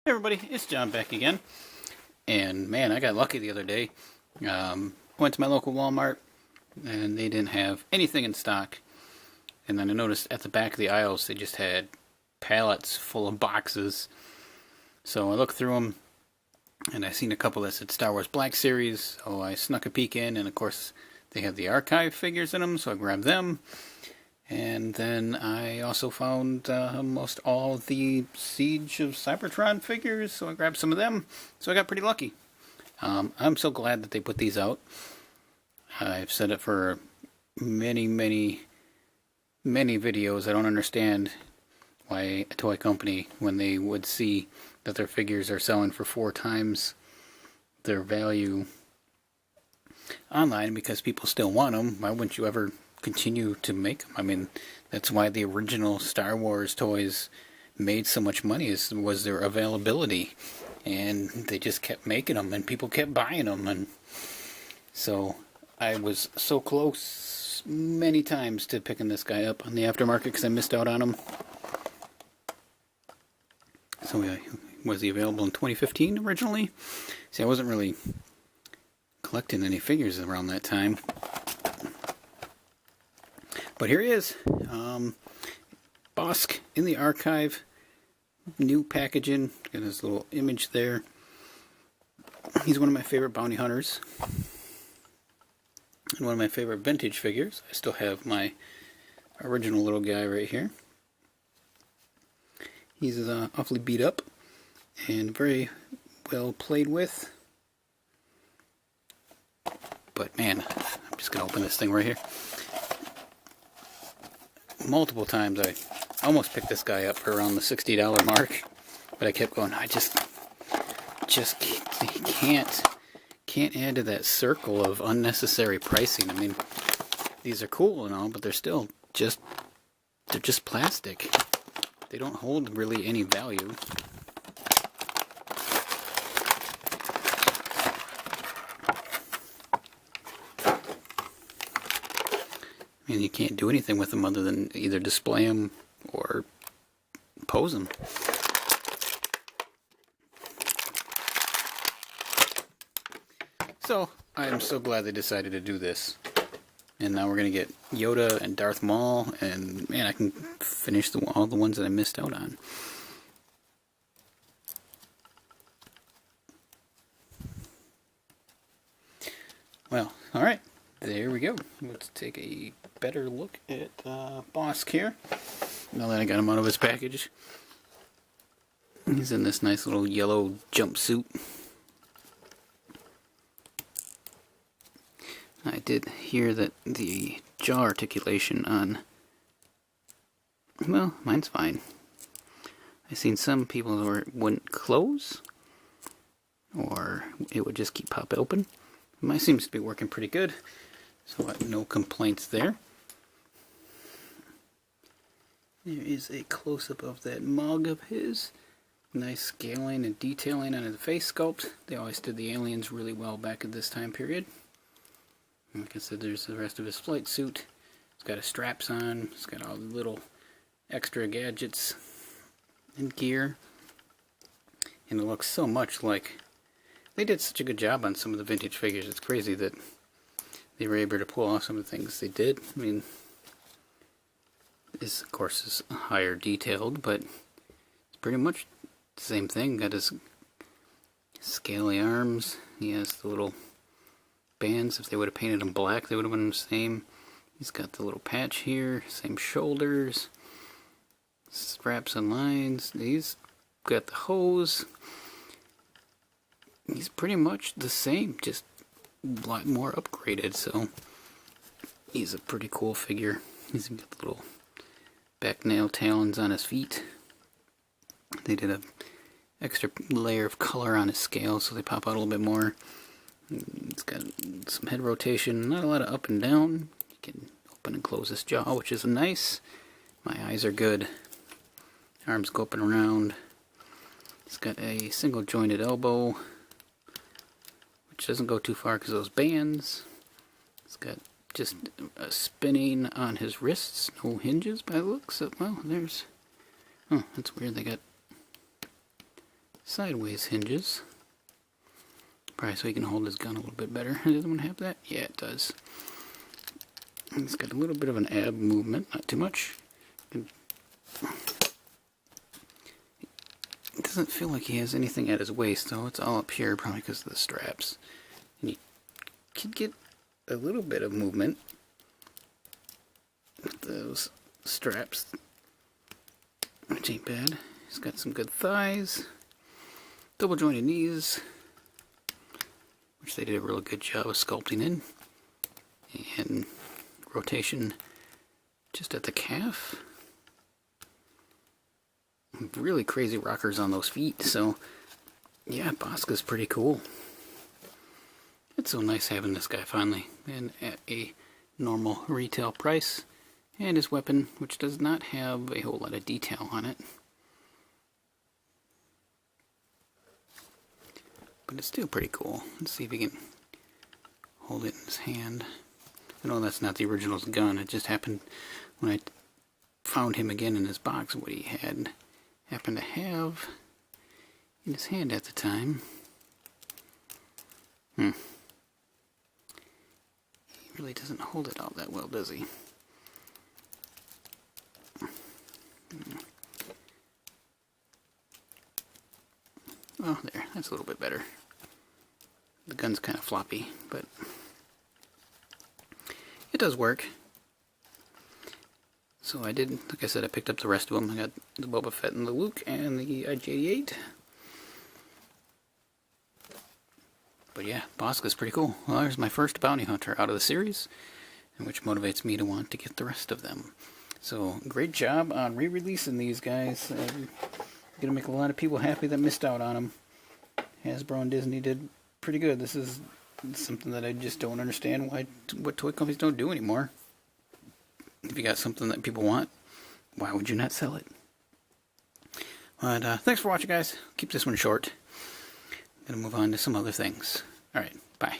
Hey everybody, it's John back again. And man, I got lucky the other day. Went to my local Walmart and they didn't have anything in stock. And then I noticed at the back of the aisles they just had pallets full of boxes. So I looked through them and I seen a couple that said Star Wars Black Series. So I snuck a peek in, and of course they have the archive figures in them, so I grabbed them. And then I also found almost all the Siege of Cybertron figures, so I grabbed some of them. So I got pretty lucky. I'm so glad that they put these out. I've said it for many videos. I don't understand why a toy company, when they would see that their figures are selling for 4 times their value online because people still want them, why wouldn't you ever continue to make them? I mean, that's why the original Star Wars toys made so much money, was their availability, and they just kept making them and people kept buying them. And so I was so close many times to picking this guy up on the aftermarket because I missed out on him. So was he available in 2015 originally? See, I wasn't really collecting any figures around that time. But here he is, Bossk in the archive, new packaging, got his little image there. He's one of my favorite bounty hunters, and one of my favorite vintage figures. I still have my original little guy right here. He's awfully beat up and very well played with. But man, I'm just going to open this thing right here. Multiple times I almost picked this guy up for around the $60 mark, but I kept going, I just can't add to that circle of unnecessary pricing. I mean, these are cool and all, but they're just plastic. They don't hold really any value. I mean, you can't do anything with them other than either display them or pose them. So, I am so glad they decided to do this. And now we're going to get Yoda and Darth Maul, and man, I can finish all the ones that I missed out on. Well, alright, there we go. Let's take a better look at Bossk here. Now that I got him out of his package. He's in this nice little yellow jumpsuit. I did hear that the jaw articulation on, well, mine's fine. I've seen some people where it wouldn't close, or it would just keep popping open. Mine seems to be working pretty good, so no complaints there. There is a close-up of that mug of his. Nice scaling and detailing on his face sculpt. They always did the aliens really well back at this time period. Like I said, there's the rest of his flight suit. It's got his straps on. It's got all the little extra gadgets and gear. And it looks so much like... They did such a good job on some of the vintage figures. It's crazy that they were able to pull off some of the things they did. I mean, this, of course, is higher detailed, but it's pretty much the same thing. Got his scaly arms. He has the little bands. If they would have painted them black, they would have been the same. He's got the little patch here, same shoulders, straps and lines. He's got the hose. He's pretty much the same, just a lot more upgraded, so he's a pretty cool figure. He's got the little back nail talons on his feet. They did a extra layer of color on his scales, so they pop out a little bit more. It's got some head rotation, not a lot of up and down. You can open and close his jaw, which is nice. My eyes are good. Arms go up and around. It's got a single jointed elbow, which doesn't go too far because of those bands. It's got just a spinning on his wrists, no hinges by the looks of, well, there's, oh, that's weird, they got sideways hinges. Probably so he can hold his gun a little bit better. Does the one have that? Yeah, it does. And it's got a little bit of an ab movement, not too much. It doesn't feel like he has anything at his waist, though. It's all up here, probably because of the straps. And you can get a little bit of movement with those straps, which ain't bad. He's got some good thighs, double jointed knees, which they did a really good job of sculpting in, and rotation just at the calf. Really crazy rockers on those feet, so yeah, Bossk is pretty cool. It's so nice having this guy finally, and at a normal retail price, and his weapon, which does not have a whole lot of detail on it. But it's still pretty cool. Let's see if he can hold it in his hand. I know that's not the original gun. It just happened when I found him again in his box, what he had happened to have in his hand at the time. He really doesn't hold it all that well, does he? Oh, there. That's a little bit better. The gun's kind of floppy, but it does work. So I did, like I said, I picked up the rest of them. I got the Boba Fett and the Luke and the IG-88. But yeah, Bossk is pretty cool. Well, there's my first bounty hunter out of the series, and which motivates me to want to get the rest of them. So, great job on re-releasing these guys. Gonna make a lot of people happy that missed out on them. Hasbro and Disney did pretty good. This is something that I just don't understand what toy companies don't do anymore. If you got something that people want, why would you not sell it? But thanks for watching, guys. Keep this one short. Gonna move on to some other things. Alright, bye.